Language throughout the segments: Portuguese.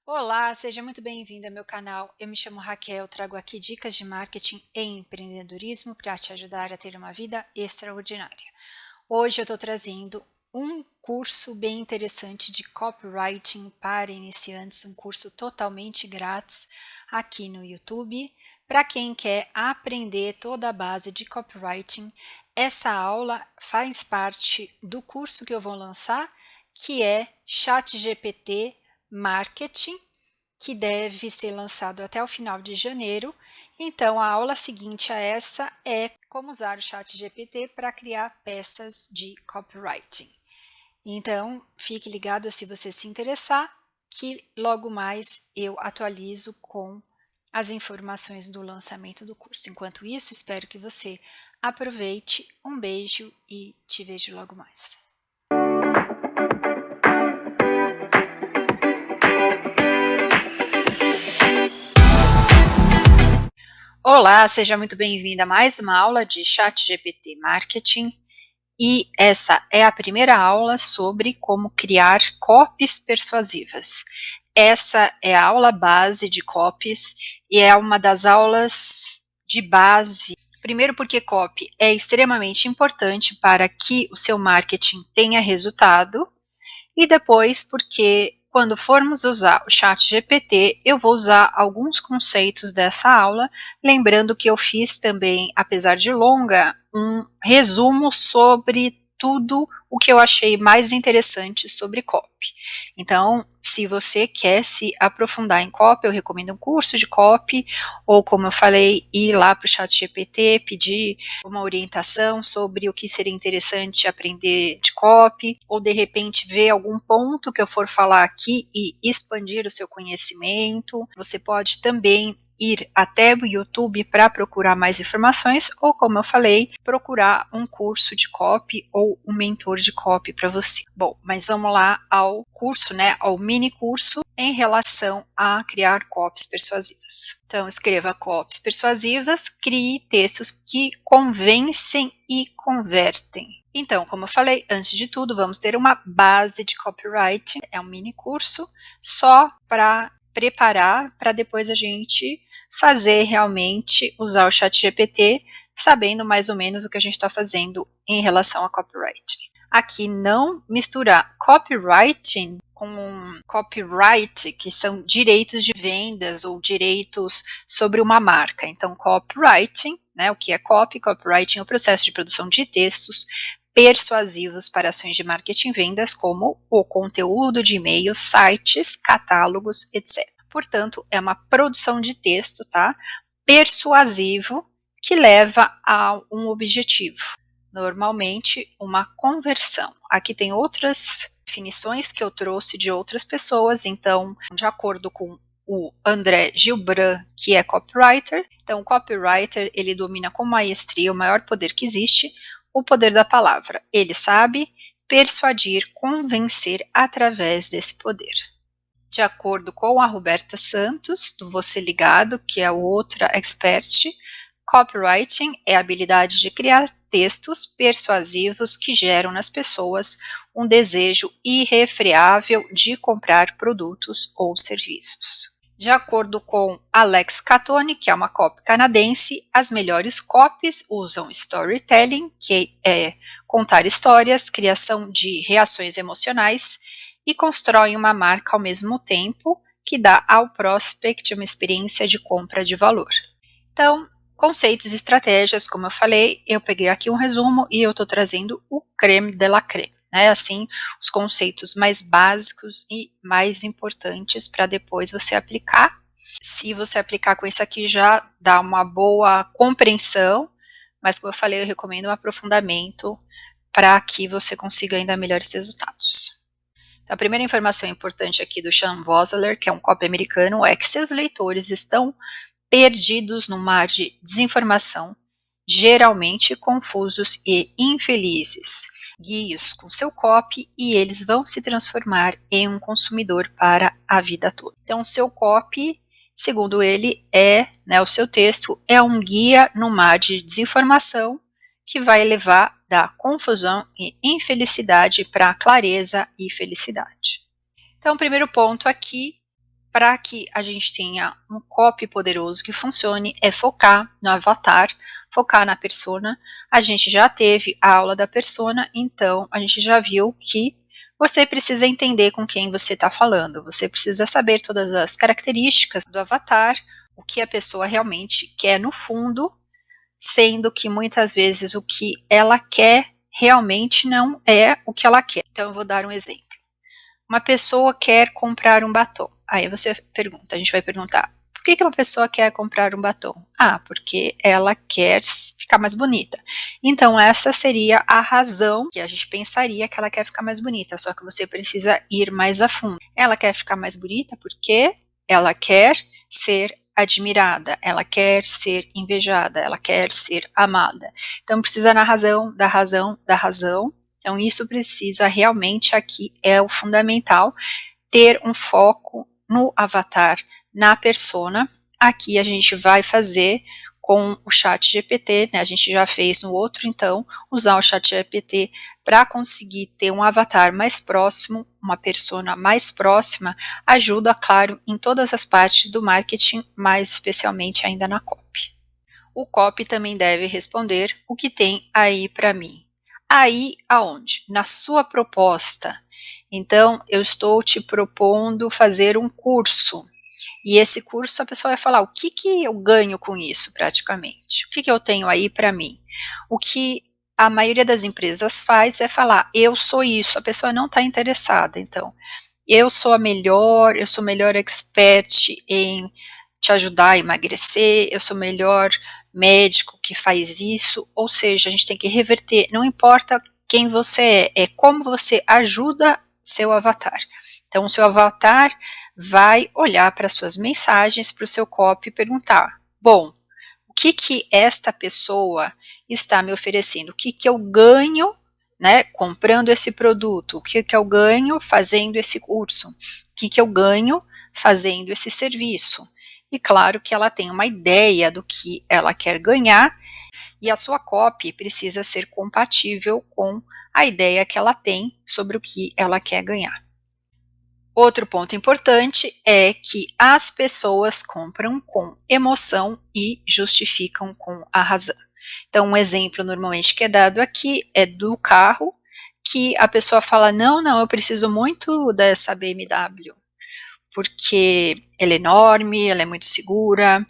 Olá, seja muito bem-vindo ao meu canal. Eu me chamo Raquel, trago aqui dicas de marketing e empreendedorismo para te ajudar a ter uma vida extraordinária. Hoje eu estou trazendo um curso bem interessante de copywriting para iniciantes, um curso totalmente grátis aqui no YouTube. Para quem quer aprender toda a base de copywriting, essa aula faz parte do curso que eu vou lançar, que é ChatGPT Marketing, que deve ser lançado até o final de janeiro. Então, a aula seguinte a essa é como usar o ChatGPT para criar peças de copywriting. Então, fique ligado se você se interessar, que logo mais eu atualizo com as informações do lançamento do curso. Enquanto isso, espero que você aproveite. Um beijo e te vejo logo mais. Olá, seja muito bem-vinda a mais uma aula de ChatGPT Marketing. E essa é a primeira aula sobre como criar copies persuasivas. Essa é a aula base de copies e é uma das aulas de base. Primeiro porque copy é extremamente importante para que o seu marketing tenha resultado, e depois porque quando formos usar o ChatGPT, eu vou usar alguns conceitos dessa aula, lembrando que eu fiz também, apesar de longa, um resumo sobre tudo o que eu achei mais interessante sobre copy. Então, se você quer se aprofundar em copy, eu recomendo um curso de copy, ou como eu falei, ir lá para o ChatGPT, pedir uma orientação sobre o que seria interessante aprender de copy, ou de repente ver algum ponto que eu for falar aqui e expandir o seu conhecimento. Você pode também ir até o YouTube para procurar mais informações, ou como eu falei, procurar um curso de copy ou um mentor de copy para você. Bom, mas vamos lá ao curso, ao mini curso em relação a criar copies persuasivas. Então, escreva copies persuasivas, crie textos que convencem e convertem. Então, como eu falei, antes de tudo, vamos ter uma base de copywriting, é um mini curso só para preparar para depois a gente fazer realmente usar o ChatGPT, sabendo mais ou menos o que a gente está fazendo em relação a copywriting. Aqui não misturar copywriting com copyright, que são direitos de vendas ou direitos sobre uma marca. Então, copywriting, o que é copy? Copywriting é o processo de produção de textos persuasivos para ações de marketing e vendas, como o conteúdo de e-mails, sites, catálogos, etc. Portanto, é uma produção de texto, persuasivo, que leva a um objetivo. Normalmente, uma conversão. Aqui tem outras definições que eu trouxe de outras pessoas, então, de acordo com o André Gilbran, que é copywriter. Então, o copywriter, ele domina com maestria o maior poder que existe, o poder da palavra. Ele sabe persuadir, convencer através desse poder. De acordo com a Roberta Santos, do Você Ligado, que é outra expert, copywriting é a habilidade de criar textos persuasivos que geram nas pessoas um desejo irrefreável de comprar produtos ou serviços. De acordo com Alex Catone, que é uma copy canadense, as melhores copies usam storytelling, que é contar histórias, criação de reações emocionais, e constroem uma marca ao mesmo tempo, que dá ao prospect uma experiência de compra de valor. Então, conceitos e estratégias, como eu falei, eu peguei aqui um resumo e eu estou trazendo o creme de la creme. Assim, os conceitos mais básicos e mais importantes para depois você aplicar. Se você aplicar com isso aqui, já dá uma boa compreensão, mas como eu falei, eu recomendo um aprofundamento para que você consiga ainda melhores resultados. Então, a primeira informação importante aqui do Sean Voseler, que é um copy americano, é que seus leitores estão perdidos no mar de desinformação, geralmente confusos e infelizes. Guie-os com seu copy e eles vão se transformar em um consumidor para a vida toda. Então, seu copy, segundo ele, o seu texto é um guia no mar de desinformação que vai levar da confusão e infelicidade para a clareza e felicidade. Então, o primeiro ponto aqui, para que a gente tenha um copy poderoso que funcione, é focar no avatar, focar na persona. A gente já teve a aula da persona, então a gente já viu que você precisa entender com quem você está falando, você precisa saber todas as características do avatar, o que a pessoa realmente quer no fundo, sendo que muitas vezes o que ela quer realmente não é o que ela quer. Então eu vou dar um exemplo. Uma pessoa quer comprar um batom. Aí você pergunta, a gente vai perguntar, por que uma pessoa quer comprar um batom? Ah, porque ela quer ficar mais bonita. Então essa seria a razão que a gente pensaria que ela quer ficar mais bonita, só que você precisa ir mais a fundo. Ela quer ficar mais bonita porque ela quer ser admirada, ela quer ser invejada, ela quer ser amada. Então precisa na razão, da razão, da razão. Então, isso precisa realmente, aqui é o fundamental, ter um foco no avatar, na persona. Aqui a gente vai fazer com o chat GPT, né? A gente já fez no outro, então, usar o chat GPT para conseguir ter um avatar mais próximo, uma persona mais próxima, ajuda, claro, em todas as partes do marketing, mas especialmente ainda na copy. O copy também deve responder o que tem aí para mim. Aí aonde? Na sua proposta. Então, eu estou te propondo fazer um curso. E esse curso a pessoa vai falar, o que eu ganho com isso praticamente? O que eu tenho aí para mim? O que a maioria das empresas faz é falar, eu sou isso, a pessoa não está interessada. Então, eu sou o melhor expert em te ajudar a emagrecer, eu sou o melhor médico que faz isso, ou seja, a gente tem que reverter, não importa quem você é como você ajuda seu avatar. Então, o seu avatar vai olhar para suas mensagens, para o seu copy e perguntar, bom, o que esta pessoa está me oferecendo? O que eu ganho, né, comprando esse produto? O que eu ganho fazendo esse curso? O que eu ganho fazendo esse serviço? E claro que ela tem uma ideia do que ela quer ganhar e a sua copy precisa ser compatível com a ideia que ela tem sobre o que ela quer ganhar. Outro ponto importante é que as pessoas compram com emoção e justificam com a razão. Então, um exemplo normalmente que é dado aqui é do carro, que a pessoa fala, não, eu preciso muito dessa BMW, porque ela é enorme, ela é muito segura,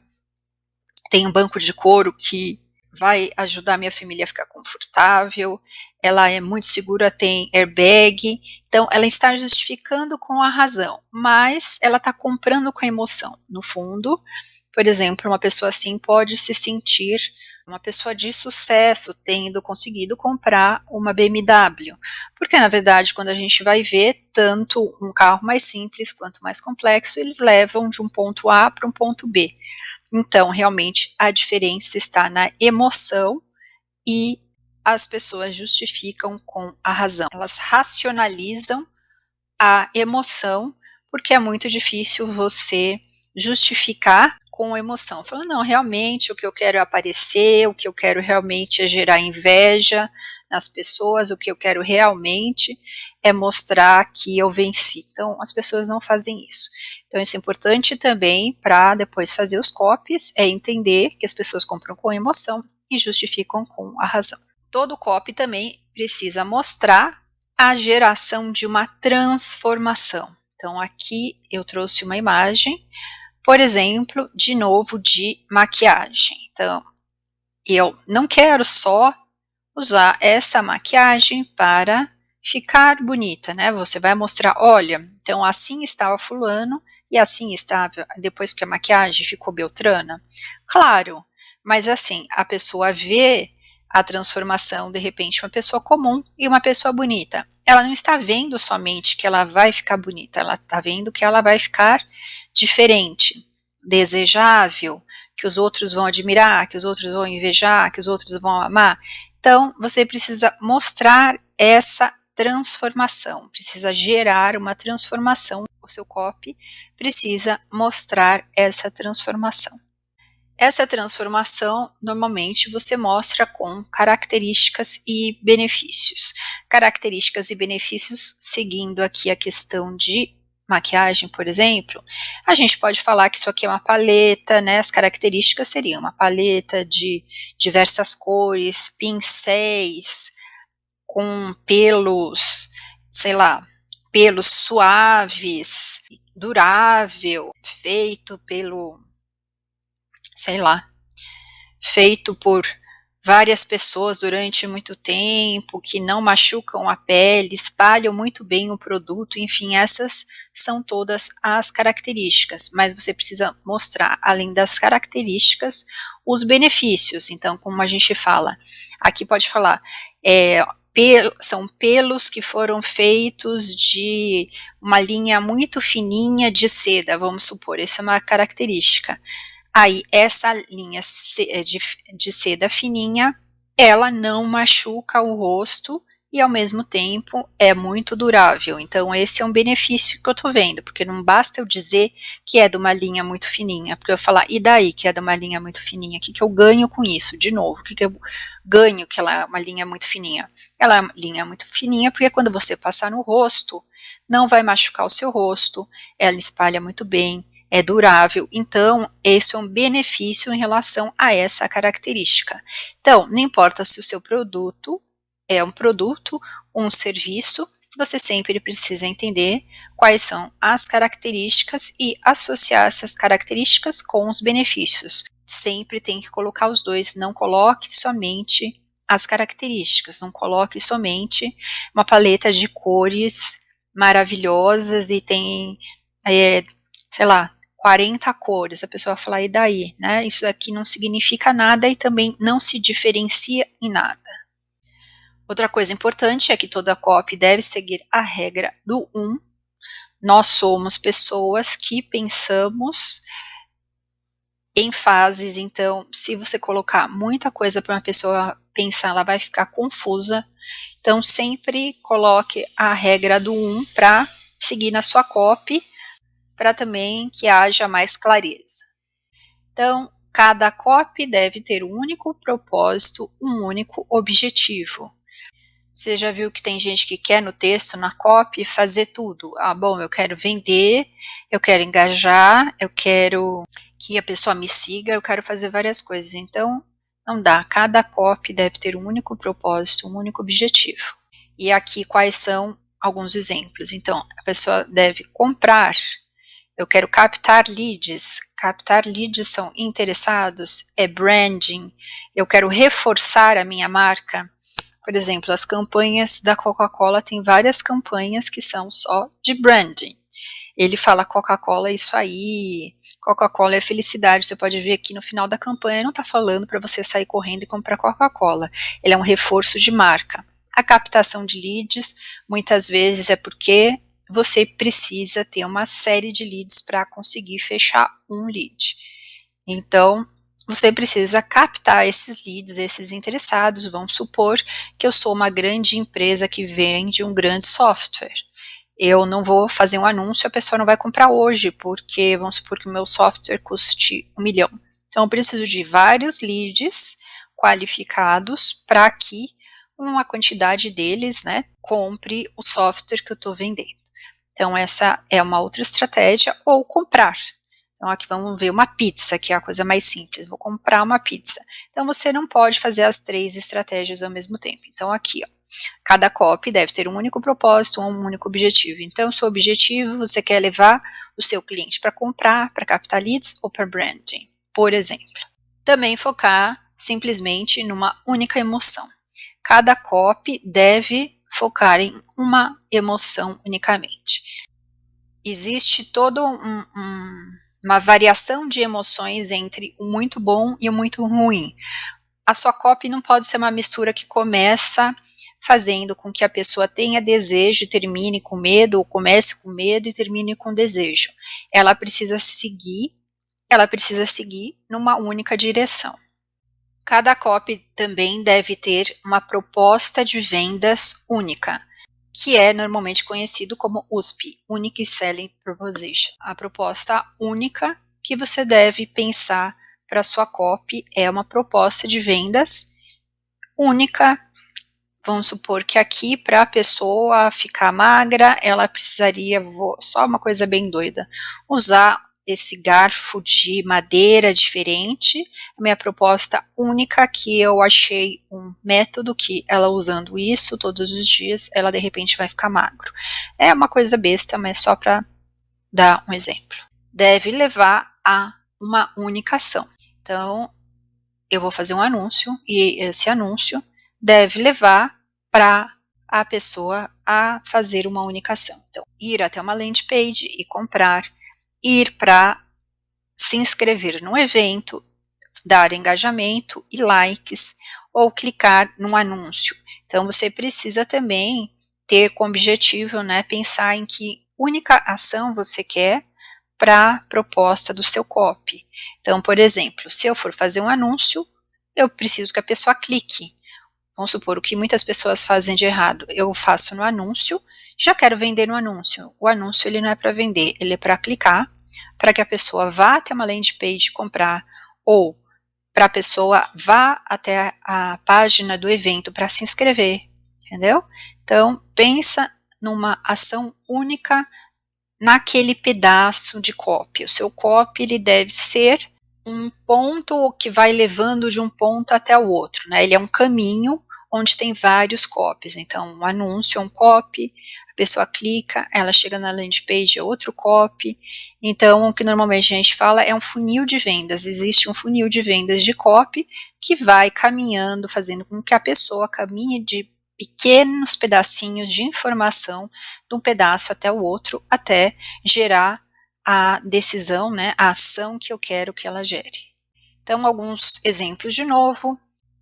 tem um banco de couro que vai ajudar minha família a ficar confortável, ela é muito segura, tem airbag, então ela está justificando com a razão, mas ela está comprando com a emoção. No fundo, por exemplo, uma pessoa assim pode se sentir uma pessoa de sucesso tendo conseguido comprar uma BMW, porque na verdade quando a gente vai ver, tanto um carro mais simples quanto mais complexo, eles levam de um ponto A para um ponto B. Então, realmente, a diferença está na emoção e as pessoas justificam com a razão. Elas racionalizam a emoção, porque é muito difícil você justificar com emoção. Falando, não, realmente o que eu quero é aparecer, o que eu quero realmente é gerar inveja nas pessoas, o que eu quero realmente é mostrar que eu venci. Então, as pessoas não fazem isso. Então, isso é importante também para depois fazer os copies, é entender que as pessoas compram com emoção e justificam com a razão. Todo copy também precisa mostrar a geração de uma transformação. Então, aqui eu trouxe uma imagem, por exemplo, de novo de maquiagem. Então, eu não quero só usar essa maquiagem para ficar bonita, né? Você vai mostrar, olha, então assim estava fulano e assim estava depois que a maquiagem ficou Beltrana. Claro, mas assim, a pessoa vê a transformação, de repente, uma pessoa comum e uma pessoa bonita. Ela não está vendo somente que ela vai ficar bonita, ela está vendo que ela vai ficar diferente, desejável, que os outros vão admirar, que os outros vão invejar, que os outros vão amar. Então, você precisa mostrar essa transformação, precisa gerar uma transformação. O seu copy precisa mostrar essa transformação. Essa transformação, normalmente, você mostra com características e benefícios. Características e benefícios, seguindo aqui a questão de maquiagem, por exemplo, a gente pode falar que isso aqui é uma paleta, né? As características seriam uma paleta de diversas cores, pincéis com pelos, sei lá, pelos suaves, durável, feito pelo, sei lá, feito por várias pessoas durante muito tempo, que não machucam a pele, espalham muito bem o produto, enfim, essas são todas as características, mas você precisa mostrar, além das características, os benefícios. Então, como a gente fala, aqui pode falar, são pelos que foram feitos de uma linha muito fininha de seda, vamos supor, isso é uma característica. Aí, essa linha de seda fininha, ela não machuca o rosto e, ao mesmo tempo, é muito durável. Então, esse é um benefício que eu tô vendo, porque não basta eu dizer que é de uma linha muito fininha, porque eu falar, e daí que é de uma linha muito fininha? O que eu ganho com isso? De novo, o que eu ganho que ela é uma linha muito fininha? Ela é uma linha muito fininha porque quando você passar no rosto, não vai machucar o seu rosto, ela espalha muito bem, é durável, então esse é um benefício em relação a essa característica. Então, não importa se o seu produto é um produto ou um serviço, você sempre precisa entender quais são as características e associar essas características com os benefícios. Sempre tem que colocar os dois, não coloque somente as características, não coloque somente uma paleta de cores maravilhosas e tem, sei lá, 40 cores, a pessoa vai falar, e daí, né? Isso aqui não significa nada e também não se diferencia em nada. Outra coisa importante é que toda copy deve seguir a regra do 1. Nós somos pessoas que pensamos em fases, então, se você colocar muita coisa para uma pessoa pensar, ela vai ficar confusa. Então, sempre coloque a regra do 1 para seguir na sua copy, para também que haja mais clareza. Então, cada copy deve ter um único propósito, um único objetivo. Você já viu que tem gente que quer no texto, na copy, fazer tudo. Ah, bom, eu quero vender, eu quero engajar, eu quero que a pessoa me siga, eu quero fazer várias coisas. Então, não dá. Cada copy deve ter um único propósito, um único objetivo. E aqui quais são alguns exemplos. Então, a pessoa deve comprar. Eu quero captar leads. Captar leads são interessados, é branding. Eu quero reforçar a minha marca. Por exemplo, as campanhas da Coca-Cola, tem várias campanhas que são só de branding. Ele fala Coca-Cola é isso aí, Coca-Cola é felicidade. Você pode ver aqui no final da campanha, não está falando para você sair correndo e comprar Coca-Cola. Ele é um reforço de marca. A captação de leads, muitas vezes é porque você precisa ter uma série de leads para conseguir fechar um lead. Então, você precisa captar esses leads, esses interessados. Vamos supor que eu sou uma grande empresa que vende um grande software. Eu não vou fazer um anúncio, a pessoa não vai comprar hoje, porque vamos supor que o meu software custe 1 milhão. Então, eu preciso de vários leads qualificados para que uma quantidade deles, né, compre o software que eu estou vendendo. Então, essa é uma outra estratégia, ou comprar. Então, aqui vamos ver uma pizza, que é a coisa mais simples. Vou comprar uma pizza. Então, você não pode fazer as 3 estratégias ao mesmo tempo. Então, aqui, ó, cada copy deve ter um único propósito, um único objetivo. Então, seu objetivo, você quer levar o seu cliente para comprar, para captar leads ou para branding, por exemplo. Também focar simplesmente numa única emoção. Cada copy deve focar em uma emoção unicamente. Existe toda uma variação de emoções entre o muito bom e o muito ruim. A sua copy não pode ser uma mistura que começa fazendo com que a pessoa tenha desejo e termine com medo, ou comece com medo e termine com desejo. Ela precisa seguir numa única direção. Cada copy também deve ter uma proposta de vendas única, que é normalmente conhecido como USP, Unique Selling Proposition. A proposta única que você deve pensar para sua copy é uma proposta de vendas única Vamos supor que aqui, para a pessoa ficar magra, ela precisaria, só uma coisa bem doida, usar esse garfo de madeira diferente. A minha proposta única, que eu achei um método que ela usando isso todos os dias, ela de repente vai ficar magro. É uma coisa besta, mas só para dar um exemplo. Deve levar a uma única ação. Então, eu vou fazer um anúncio e esse anúncio deve levar para a pessoa a fazer uma única ação. Então, ir até uma landing page e comprar, ir para se inscrever num evento, dar engajamento e likes, ou clicar num anúncio. Então, você precisa também ter como objetivo, né, pensar em que única ação você quer para a proposta do seu copy. Então, por exemplo, se eu for fazer um anúncio, eu preciso que a pessoa clique. Vamos supor, o que muitas pessoas fazem de errado. Eu faço no anúncio, já quero vender no anúncio. O anúncio ele não é para vender, ele é para clicar, para que a pessoa vá até uma landing page comprar, ou para a pessoa vá até a página do evento para se inscrever, entendeu? Então, pensa numa ação única naquele pedaço de copy. O seu copy ele deve ser um ponto que vai levando de um ponto até o outro, né? Ele é um caminho onde tem vários copies. Então, um anúncio é um copy, a pessoa clica, ela chega na landing page, é outro copy. Então, o que normalmente a gente fala é um funil de vendas. Existe um funil de vendas de copy que vai caminhando, fazendo com que a pessoa caminhe de pequenos pedacinhos de informação de um pedaço até o outro, até gerar a decisão, né, a ação que eu quero que ela gere. Então, alguns exemplos de novo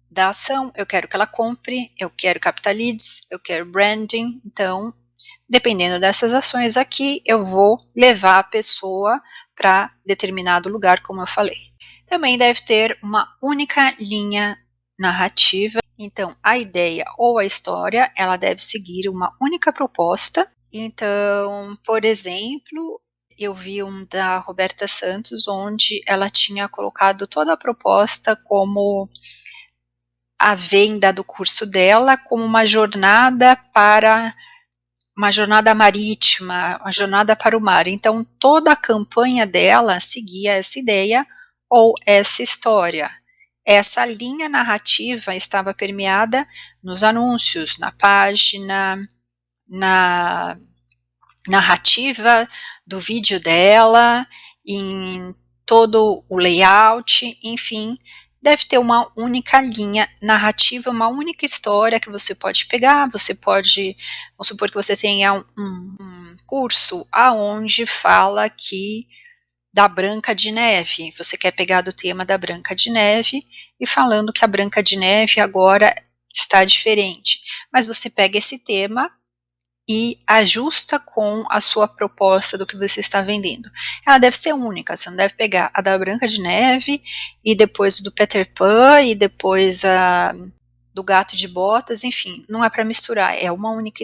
da ação: eu quero que ela compre, eu quero captar leads, eu quero branding. Então, dependendo dessas ações aqui, eu vou levar a pessoa para determinado lugar, como eu falei. Também deve ter uma única linha narrativa. Então, a ideia ou a história, ela deve seguir uma única proposta. Então, por exemplo, eu vi um da Roberta Santos, onde ela tinha colocado toda a proposta como a venda do curso dela, como uma jornada marítima, uma jornada para o mar. Então, toda a campanha dela seguia essa ideia ou essa história. Essa linha narrativa estava permeada nos anúncios, na página, na narrativa do vídeo dela, em todo o layout, enfim, deve ter uma única linha narrativa, uma única história que você pode pegar. Você pode, vamos supor que você tenha um curso aonde fala que da Branca de Neve, você quer pegar do tema da Branca de Neve e falando que a Branca de Neve agora está diferente, mas você pega esse tema e ajusta com a sua proposta do que você está vendendo. Ela deve ser única, você não deve pegar a da Branca de Neve e depois do Peter Pan e depois a do Gato de Botas, enfim, não é para misturar, é uma única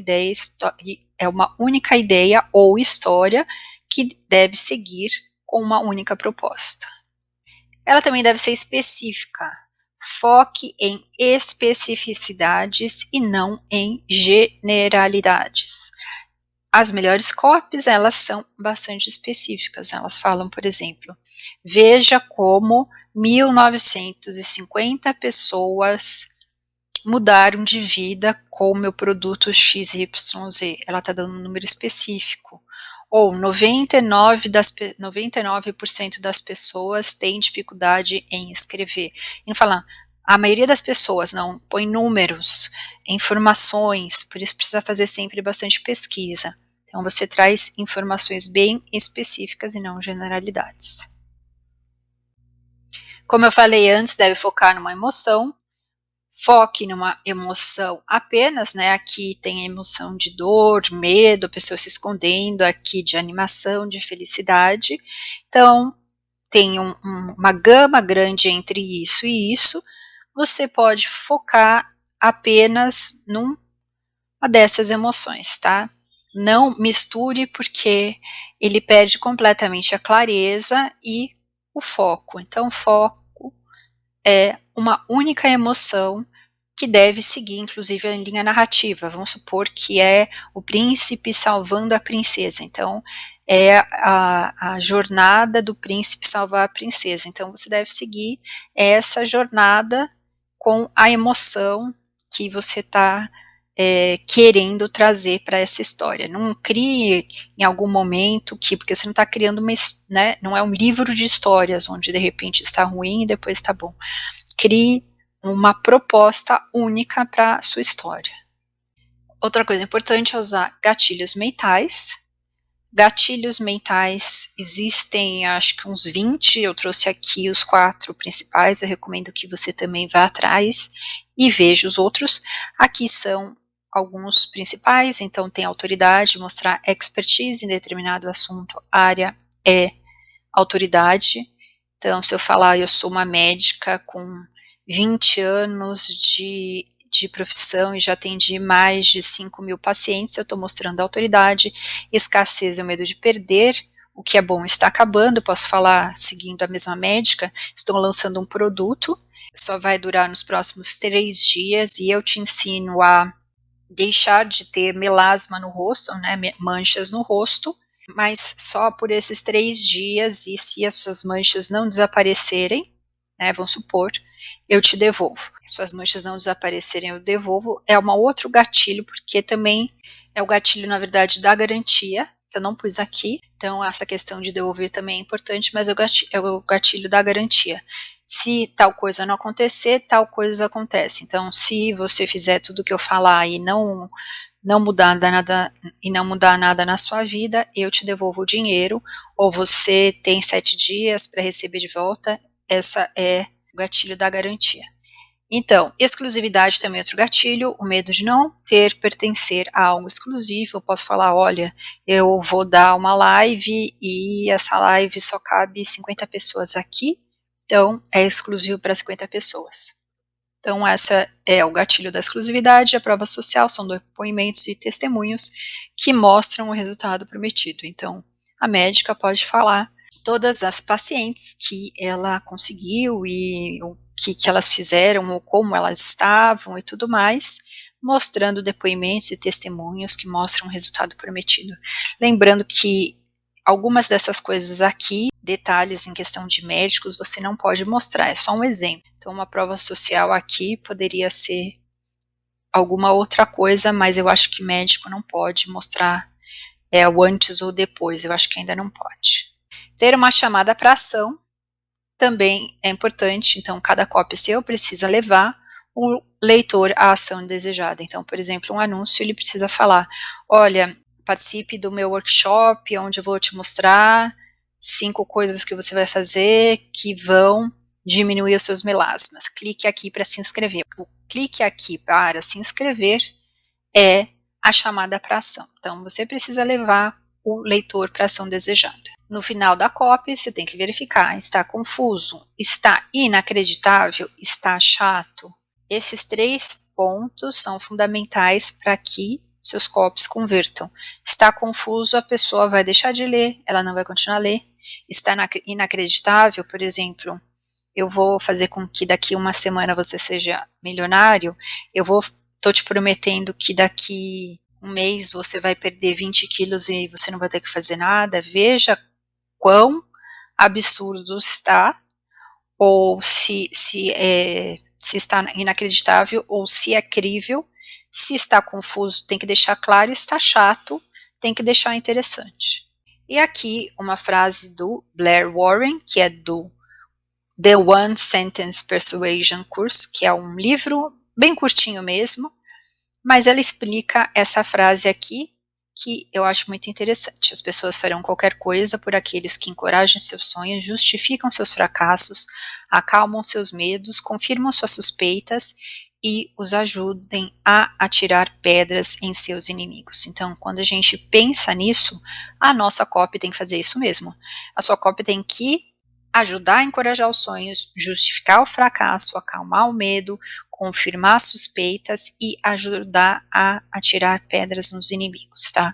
ideia, ou história que deve seguir com uma única proposta. Ela também deve ser específica. Foque em especificidades e não em generalidades. As melhores copies, elas são bastante específicas. Elas falam, por exemplo, veja como 1950 pessoas mudaram de vida com o meu produto XYZ. Ela está dando um número específico. Ou 99% das pessoas têm dificuldade em escrever. E não fala, a maioria das pessoas não, põe números, informações, por isso precisa fazer sempre bastante pesquisa. Então você traz informações bem específicas e não generalidades. Como eu falei antes, deve focar numa emoção. Foque numa emoção apenas, né? Aqui tem a emoção de dor, medo, a pessoa se escondendo, aqui de animação, de felicidade. Então, tem uma gama grande entre isso e isso. Você pode focar apenas numa dessas emoções, tá? Não misture, porque ele perde completamente a clareza e o foco. Então, foco é uma única emoção que deve seguir, inclusive, a linha narrativa. Vamos supor que é o príncipe salvando a princesa. Então, é a jornada do príncipe salvar a princesa. Então, você deve seguir essa jornada com a emoção que você está querendo trazer para essa história. Não crie em algum momento porque você não está criando né, não é um livro de histórias onde de repente está ruim e depois está bom. Crie uma proposta única para sua história. Outra coisa importante é usar gatilhos mentais. Gatilhos mentais existem, acho que uns 20, eu trouxe aqui os 4 principais, eu recomendo que você também vá atrás e veja os outros. Aqui são alguns principais, então tem autoridade, mostrar expertise em determinado assunto, área é autoridade. Então, se eu falar, eu sou uma médica com 20 anos de profissão e já atendi mais de 5.000 pacientes, eu estou mostrando autoridade. Escassez é o medo de perder, o que é bom está acabando. Posso falar, seguindo a mesma médica, estou lançando um produto, só vai durar nos próximos 3 dias e eu te ensino a deixar de ter melasma no rosto, né, manchas no rosto, mas só por esses 3 dias, e se as suas manchas não desaparecerem, né, vamos supor, eu te devolvo. Se suas manchas não desaparecerem, eu devolvo. É um outro gatilho, porque também é o gatilho, na verdade, da garantia, que eu não pus aqui, então essa questão de devolver também é importante, mas é o gatilho da garantia. Se tal coisa não acontecer, tal coisa acontece. Então, se você fizer tudo o que eu falar e não mudar nada na sua vida, eu te devolvo o dinheiro, ou você tem 7 dias para receber de volta. Essa é o gatilho da garantia. Então, exclusividade também é outro gatilho, o medo de não pertencer a algo exclusivo. Eu posso falar, olha, eu vou dar uma live e essa live só cabe 50 pessoas aqui, então é exclusivo para 50 pessoas. Então, essa é o gatilho da exclusividade. A prova social são depoimentos e testemunhos que mostram o resultado prometido. Então, a médica pode falar todas as pacientes que ela conseguiu e o que elas fizeram, ou como elas estavam e tudo mais, mostrando depoimentos e testemunhos que mostram o resultado prometido. Lembrando que algumas dessas coisas aqui, detalhes em questão de médicos, você não pode mostrar, é só um exemplo. Então, uma prova social aqui poderia ser alguma outra coisa, mas eu acho que médico não pode mostrar o antes ou depois, eu acho que ainda não pode. Ter uma chamada para ação também é importante, então cada copy seu precisa levar o leitor à ação desejada. Então, por exemplo, um anúncio, ele precisa falar, olha, participe do meu workshop, onde eu vou te mostrar 5 coisas que você vai fazer que vão diminuir os seus melasmas. Clique aqui para se inscrever. O clique aqui para se inscrever é a chamada para ação. Então, você precisa levar o leitor para a ação desejada. No final da copy, você tem que verificar, está confuso, está inacreditável, está chato. Esses 3 pontos são fundamentais para que seus copies convertam. Está confuso, a pessoa vai deixar de ler, ela não vai continuar a ler. Está inacreditável, por exemplo, eu vou fazer com que daqui uma semana você seja milionário, estou te prometendo que daqui um mês você vai perder 20 quilos e você não vai ter que fazer nada. Veja quão absurdo está, ou se está inacreditável, ou se é crível. Se está confuso, tem que deixar claro, está chato, tem que deixar interessante. E aqui uma frase do Blair Warren, que é do The One Sentence Persuasion Course, que é um livro bem curtinho mesmo, mas ela explica essa frase aqui, que eu acho muito interessante. As pessoas farão qualquer coisa por aqueles que encorajam seus sonhos, justificam seus fracassos, acalmam seus medos, confirmam suas suspeitas e os ajudem a atirar pedras em seus inimigos. Então, quando a gente pensa nisso, a nossa copy tem que fazer isso mesmo. A sua copy tem que ajudar a encorajar os sonhos, justificar o fracasso, acalmar o medo, confirmar suspeitas e ajudar a atirar pedras nos inimigos, tá?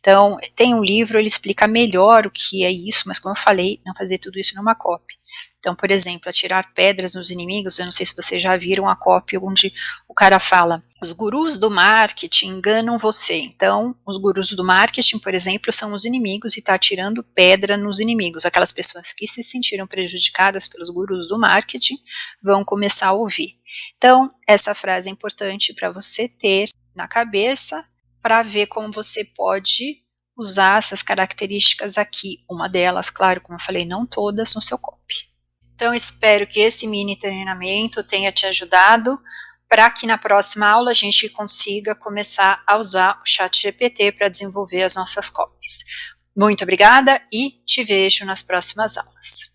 Então, tem um livro, ele explica melhor o que é isso, mas como eu falei, não fazer tudo isso numa copy. Então, por exemplo, atirar pedras nos inimigos, eu não sei se vocês já viram a copy onde o cara fala: os gurus do marketing enganam você. Então, os gurus do marketing, por exemplo, são os inimigos e está atirando pedra nos inimigos. Aquelas pessoas que se sentiram prejudicadas pelos gurus do marketing vão começar a ouvir. Então, essa frase é importante para você ter na cabeça para ver como você pode usar essas características aqui. Uma delas, claro, como eu falei, não todas, no seu copy. Então, espero que esse mini treinamento tenha te ajudado para que na próxima aula a gente consiga começar a usar o ChatGPT para desenvolver as nossas copies. Muito obrigada e te vejo nas próximas aulas.